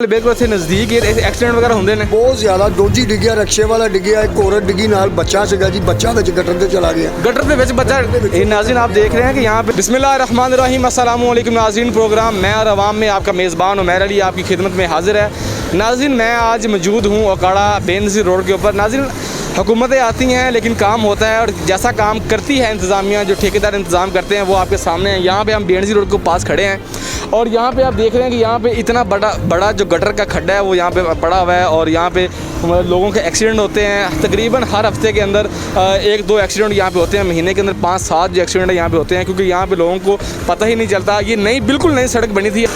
बिल्कुल इत्थे नज़दीक एक्सीडेंट वगैरह होंगे ने बहुत ज़्यादा दोजी डिग्गिया रिक्शे वाला डिग्गिया एक औरत डिग्गी नाल बच्चा सीगा जी बच्चा विच गटर ते चला गया गटर के बच्चा नाज़रीन आप देख रहे हैं कि यहाँ पे बिस्मिल्लाहिर्रहमानिर्रहीम अस्सलाम वालेकुम नाज़रीन प्रोग्राम मैं और अवाम में आपका मेज़बान उमैर अली आपकी खिदमत में हाजिर है। नाज़रीन मैं आज मौजूद हूँ ओकाड़ा बेनज़ीर रोड के ऊपर। नाज़रीन हुकूमतें आती हैं लेकिन काम होता है और जैसा काम करती है इंतज़ामिया जो ठेकेदार इंतज़ाम करते हैं वो आपके सामने हैं। यहाँ पे हम बेनज़ीर रोड के पास खड़े हैं और यहाँ पे आप देख रहे हैं कि यहाँ पे इतना बड़ा जो गटर का खड्डा है वो यहाँ पे पड़ा हुआ है और यहाँ पे लोगों के एक्सीडेंट होते हैं। तकरीबन हर हफ्ते के अंदर एक दो एक्सीडेंट यहाँ पे होते हैं, महीने के अंदर 5-7 जो एक्सीडेंट यहाँ पे होते हैं क्योंकि यहाँ पे लोगों को पता ही नहीं चलता। ये बिल्कुल नई सड़क बनी थी।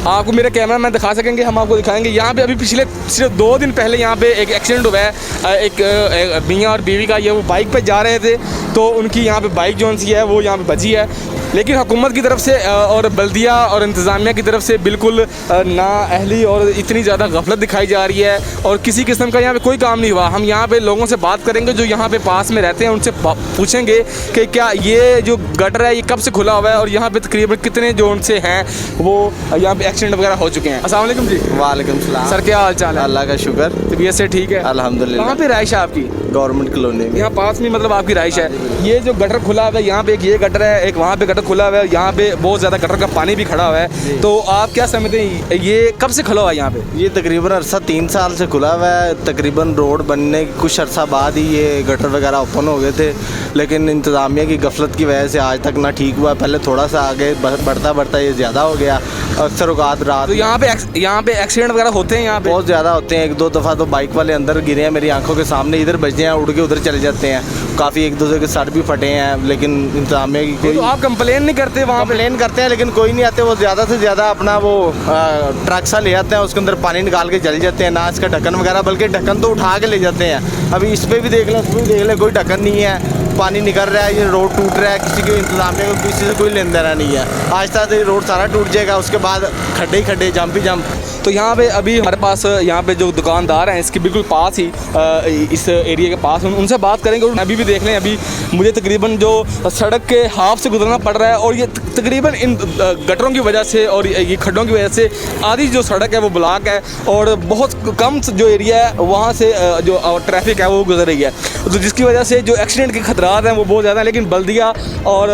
आपको मेरे कैमरा मैन दिखा सकेंगे, हम आपको दिखाएंगे। यहाँ पे अभी पिछले सिर्फ 2 दिन पहले यहाँ पे एक एक्सीडेंट हुआ है। एक मियाँ और बीवी का, ये वो बाइक पे जा रहे थे तो उनकी यहाँ पे बाइक जो सी है वो यहाँ पे बची है। लेकिन हुकूमत की तरफ से और बल्दिया और इंतज़ामिया की तरफ से बिल्कुल नाअहली और इतनी ज़्यादा गफलत दिखाई जा रही है और किसी किस्म का यहाँ पे कोई काम नहीं हुआ। हम यहाँ पे लोगों से बात करेंगे जो यहाँ पे पास में रहते हैं, उनसे पूछेंगे कि क्या ये जो गटर है ये कब से खुला हुआ है और यहाँ पे तकरीबन कितने जो उनसे हैं वो यहाँ पे एक्सीडेंट वगैरह हो चुके हैं। अस्सलाम वालेकुम जी। वालेकुम सलाम। सर क्या हाल चाल है? अल्लाह का शुक्र, तबीयत से ठीक है अल्हम्दुलिल्लाह। कहाँ पे राइश है आपकी? गवर्नमेंट कॉलोनी में। यहाँ पास में मतलब आपकी राइश है। ये जो गटर खुला हुआ है यहाँ पे एक ये गटर है, एक वहाँ पे गटर खुला हुआ है, यहाँ पे बहुत ज़्यादा गटर का पानी भी खड़ा हुआ है। तो आप क्या समझते हैं ये कब से खुला हुआ है यहाँ पे? ये तकरीबन अरसा 3 साल से खुला हुआ है। तकरीबन रोड बनने के कुछ अरसा बाद ही ये गटर वगैरह ओपन हो गए थे, लेकिन इंतज़ामिया की गफलत की वजह से आज तक ना ठीक हुआ। पहले थोड़ा सा आगे बढ़ता ये ज़्यादा हो गया। अक्सर औकात रात तो यहाँ पे एक्सीडेंट वगैरह होते हैं यहाँ पे बहुत ज़्यादा होते हैं। 1-2 दफ़ा तो बाइक वाले अंदर गिरे हैं मेरी आंखों के सामने, इधर बजते हैं उड़ के उधर चले जाते हैं। काफ़ी एक दूसरे के सर भी फटे हैं, लेकिन इंतज़ामिया की कोई तो आप कंप्लेन नहीं करते? वहाँ पे कंप्लेन करते हैं लेकिन कोई नहीं आते। वो ज़्यादा से ज़्यादा अपना वो ट्रक सा ले आते हैं, उसके अंदर पानी निकाल के चले जाते हैं, ना इसका ढक्कन वगैरह, बल्कि ढक्कन तो उठा के ले जाते हैं। अभी इस पर भी देख लें, उस पर भी देख लें, कोई ढक्कन नहीं है, पानी निकल रहा है, ये रोड टूट रहा है, किसी के इंतज़ामिया को किसी से कोई लेन देना नहीं है। आज तक ये रोड सारा टूट जाएगा, उसके बाद खड्डे ही खड्डे, जंप ही जंप। तो यहाँ पे अभी हमारे पास यहाँ पे जो दुकानदार हैं इसके बिल्कुल पास ही इस एरिया के पास उनसे बात करेंगे। अभी भी देख लें, अभी मुझे तकरीबन जो सड़क के हाफ से गुजरना पड़ रहा है और ये तकरीबन इन गटरों की वजह से और ये खड्डों की वजह से आधी जो सड़क है वो ब्लॉक है और बहुत कम जो एरिया है वहाँ से जो ट्रैफिक है वो गुजर रही है, तो जिसकी वजह से जो एक्सीडेंट के खतरात हैं वो बहुत ज़्यादा हैं। लेकिन बल्दिया और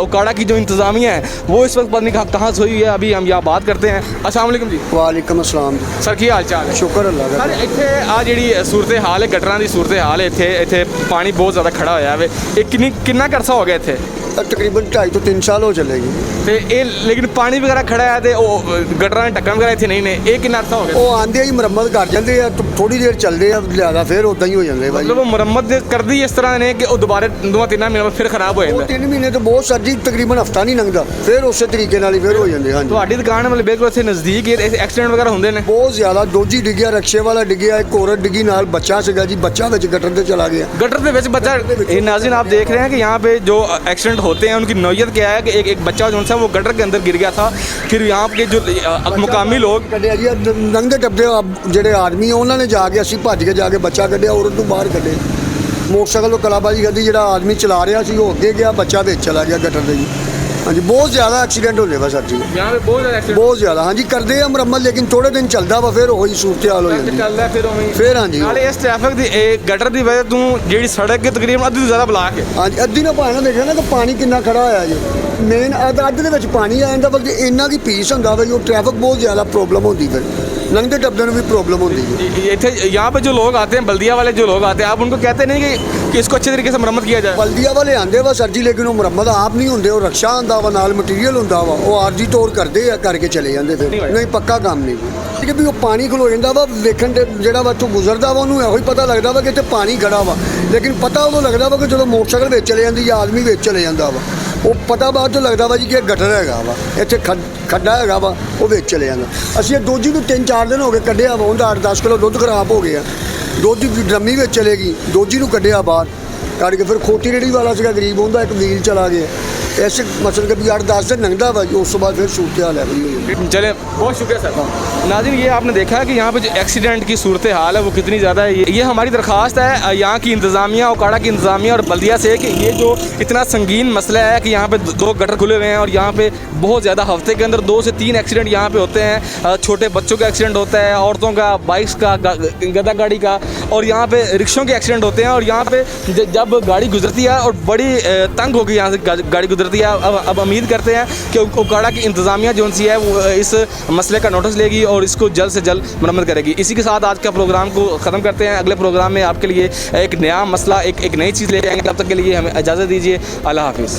ओकाड़ा की जो इंतज़ामिया है वो इस वक्त पता नहीं कहाँ से हुई है। अभी हम यहाँ बात करते हैं। अस्सलाम वालेकुम जी। वालेकुम अस्सलाम जी। सर की हाल चाल है? शुक्र अल्लाह का। सर इत्थे आ जिहड़ी सूरत हाल है गटरां दी सूरत हाल है, इत्थे पानी बहुत ज़्यादा खड़ा होया है। ये किन्ना करसा हो गया इत्थे? तकरीबन 2.5 तो 3 साल हो चलेगी। ते ये लेकिन पानी वगैरह खड़ा है ते गटरां दे ढक्कन वगैरह इत्थे नहीं ने, ये किन्ना अर्सा हो गया? ਉਹ ਆਂਦੇ ਹੀ ਮੁਰੰਮਤ ਕਰ ਜਾਂਦੇ ਆ, ਥੋੜੀ ਦੇਰ ਚੱਲਦੇ ਆ, ਲਿਆਦਾ ਫਿਰ ਉਦਾਂ ਹੀ ਹੋ ਜਾਂਦੇ ਭਾਈ। मतलब मुरम्मत करदी इस तरह ने कि वो दोबारा 2-3 महीने बाद फिर खराब हो ਉਹ ਜਾਂਦਾ। 3 ਮਹੀਨੇ ਤੋਂ ਬਹੁਤ ਸਰਦੀ ਤਕਰੀਬਨ ਹਫਤਾ ਨਹੀਂ ਲੰਘਦਾ, ਫਿਰ ਉਸੇ ਤਰੀਕੇ ਨਾਲ ਹੀ ਫਿਰ ਹੋ ਜਾਂਦੇ ਹਨ। ਤੁਹਾਡੀ ਦੁਕਾਨ ਮਤਲਬ ਬਿਲਕੁਲ ਇੱਥੇ ਨਜ਼ਦੀਕ ਐਕਸੀਡੈਂਟ ਵਗੈरह ਹੁੰਦੇ ਨੇ? ਬਹੁਤ ਜ਼ਿਆਦਾ ਦੋਜੀ ਡਿੱਗਿਆ, ਰਿਕਸ਼ੇ ਵਾਲਾ ਡਿੱਗਿਆ, ਇੱਕ ਔਰਤ ਡਿੱਗੀ ਨਾਲ ਬੱਚਾ ਸੀਗਾ ਜੀ ਬੱਚਾ ਵਿੱਚ ਗਟਰ ਤੇ ਚਲਾ ਗਿਆ। गटर के ਵਿੱਚ बच्चा। नाज़रीन आप देख रहे हैं कि यहाँ पे जो एक्सीडेंट होते हैं उनकी नौयत क्या है कि एक बच्चा जो सा वो गटर के अंदर गिर गया था। फिर यहाँ के जो मुकामी लोग ਕੱਢਿਆ ਜੀ ਲੰਘਦੇ ਟੱਪਦੇ ਜਿਹੜੇ ਆਦਮੀ ਉਹਨਾਂ ਨੇ ਜਾ ਕੇ ਅਸੀਂ ਭੱਜ ਕੇ ਜਾ ਕੇ ਬੱਚਾ ਕੱਢਿਆ, ਔਰਤ ਨੂੰ ਬਾਹਰ ਕੱਢੇ। ਮੋਟਰਸਾਈਕਲ ਤੋਂ ਕਲਾਬਾਜ਼ੀ ਕਰਦੀ, ਜਿਹੜਾ ਆਦਮੀ ਚਲਾ ਰਿਹਾ ਸੀ ਉਹ ਅੱਗੇ ਗਿਆ, ਬੱਚਾ ਵਿੱਚ ਚਲਾ ਗਿਆ ਗਟਰ ਦੇ ਜੀ। ਹਾਂਜੀ ਬਹੁਤ ਜ਼ਿਆਦਾ ਐਕਸੀਡੈਂਟ ਹੁੰਦੇ ਵਾ ਸਰ ਜੀ, यहाँ पे बहुत ज़्यादा एक्सीडेंट ਬਹੁਤ ਜ਼ਿਆਦਾ। ਹਾਂਜੀ ਕਰਦੇ ਆ ਮੁਰੰਮਤ, ਲੇਕਿਨ ਥੋੜੇ ਦਿਨ ਚੱਲਦਾ ਵਾ ਫਿਰ ਉਹੀ ਸੂਰਤ ਹਾਲ ਹੋ ਜਾਂਦੀ। ਚੱਲਦਾ ਫਿਰ ਉਵੇਂ ਹੀ। ਫਿਰ ਹਾਂਜੀ ਨਾਲੇ ਇਸ ਟ੍ਰੈਫਿਕ ਦੀ ਇਹ ਗਟਰ ਦੀ ਵਜ੍ਹਾ ਤੋਂ ਜਿਹੜੀ ਸੜਕ ਹੈ ਤਕਰੀਬਨ ਅੱਧੀ ਤੋਂ ਜ਼ਿਆਦਾ ਬਲਾਕ ਹੈ। ਹਾਂਜੀ ਅੱਧੀ ਨਾ ਭਾਣਾ ਦੇਖਿਆ ਨਾ ਕਿ ਪਾਣੀ ਕਿੰਨਾ ਖੜਾ ਹੋਇਆ ਜੀ। ਮੇਨ ਅੱਧ ਦੇ ਵਿੱਚ ਪਾਣੀ ਆ ਜਾਂਦਾ, ਬਲਕਿ ਇੰਨਾ ਕੀ ਪੀਸ ਹੁੰਦਾ ਵਾ ਜੋ ਟ੍ਰੈਫਿਕ ਬਹੁਤ ਜ਼ਿਆਦਾ ਪ੍ਰੋਬਲਮ ਹੁੰਦੀ, ਫਿਰ ਲੰਘਦੇ ਟੱਪਦੇ ਨੂੰ ਵੀ ਪ੍ਰੋਬਲਮ ਹੁੰਦੀ ਹੈ। इतने यहाँ पे जो लोग आते हैं बल्दिया वाले जो लोग आते हैं आप उनको कहते नहीं कि इसको अच्छे तरीके से मरम्मत किया जाए? ਬਲਦੀਆ ਵਾਲੇ ਆਂਦੇ ਵਾ ਸਰ ਜੀ, ਲੇਕਿਨ ਉਹ ਮੁਰੰਮਤ ਆਪ ਨਹੀਂ ਹੁੰਦੇ, ਉਹ ਰਕਸ਼ਾ ਹੁੰਦਾ ਵਾ ਨਾਲ ਮਟੀਰੀਅਲ ਹੁੰਦਾ ਵਾ, ਉਹ ਆਰਜੀ ਤੌਰ ਕਰਦੇ ਆ, ਕਰਕੇ ਚਲੇ ਜਾਂਦੇ ਫਿਰ। ਨਹੀਂ ਪੱਕਾ ਕੰਮ ਨਹੀਂ ਠੀਕ ਹੈ ਵੀ ਉਹ ਪਾਣੀ ਖਲੋ ਜਾਂਦਾ ਵਾ ਵੇਖਣ ਤੇ, ਜਿਹੜਾ ਵਾ ਇੱਥੋਂ ਗੁਜ਼ਰਦਾ ਵਾ ਉਹਨੂੰ ਇਹੋ ਹੀ ਪਤਾ ਲੱਗਦਾ ਵਾ ਕਿ ਇੱਥੇ ਪਾਣੀ ਖੜਾ ਵਾ, ਲੇਕਿਨ ਪਤਾ ਉਦੋਂ ਲੱਗਦਾ ਵਾ ਕਿ ਜਦੋਂ ਮੋਟਰਸਾਈਕਲ ਵਿੱਚ ਚਲੇ ਜਾਂਦੀ ਜਾਂ ਆਦਮੀ ਵਿੱਚ ਚਲੇ ਜਾਂਦਾ ਵਾ, ਉਹ ਪਤਾ ਬਾਅਦ ਚੋਂ ਲੱਗਦਾ ਵਾ ਜੀ ਕਿ ਇਹ ਗਟਰ ਹੈਗਾ ਵਾ, ਇੱਥੇ ਖੱਡਾ ਹੈਗਾ ਵਾ, ਉਹ ਵਿੱਚ ਚਲੇ ਜਾਂਦਾ। ਅਸੀਂ ਇਹ ਦੋਜੀ ਨੂੰ 3-4 ਦਿਨ ਹੋ ਗਏ ਕੱਢਿਆ ਵਾ, ਉਹਦਾ 8-10 ਕਿਲੋ ਦੁੱਧ ਖਰਾਬ ਹੋ ਗਿਆ, ਦੋਜੀ ਦੀ ਡਰਮੀ ਵਿੱਚ ਚਲੇ ਗਈ, ਦੋਜੀ ਨੂੰ ਕੱਢਿਆ ਬਾਹਰ, ਕਰਕੇ ਫਿਰ ਖੋਤੀ ਰੇੜੀ ਵਾਲਾ ਸੀਗਾ ਗਰੀਬ ਹੁੰਦਾ ਇੱਕ ਵੀਲ ਚਲਾ ਗਿਆ ऐसे मतलब कि 8-10 दिन लंघता वा उस बाद फिर सूरत हाल है। चले बहुत शुक्रिया सर। नाज़रीन ये आपने देखा कि यहाँ पे जो एक्सीडेंट की सूरत हाल है वो कितनी ज़्यादा है। ये हमारी दरख्वास्त है यहाँ की इंतज़ामिया, ओकाड़ा की इंतज़ामिया और बल्दिया से कि ये जो इतना संगीन मसला है कि यहाँ पे 2 गटर खुले हुए हैं और यहाँ पे बहुत ज़्यादा हफ्ते के अंदर 2 से 3 एक्सीडेंट यहाँ पे होते हैं। छोटे बच्चों का एक्सीडेंट होता है, औरतों का, बाइक्स का, गदा गाड़ी का, और यहाँ पे रिक्शों के एक्सीडेंट होते हैं। और यहाँ पे जब गाड़ी गुजरती है और बड़ी तंग होगी यहाँ से गाड़ी गुजरती है। अब उम्मीद करते हैं कि ओकाड़ा की इंतज़ामिया जो सी है वो इस मसले का नोटिस लेगी और इसको जल्द से जल्द मरम्मत करेगी। इसी के साथ आज का प्रोग्राम को ख़त्म करते हैं। अगले प्रोग्राम में आपके लिए एक नया मसला, एक नई चीज़ ले आएंगे। तब तक के लिए हमें इजाज़त दीजिए। अल्लाह हाफिज़।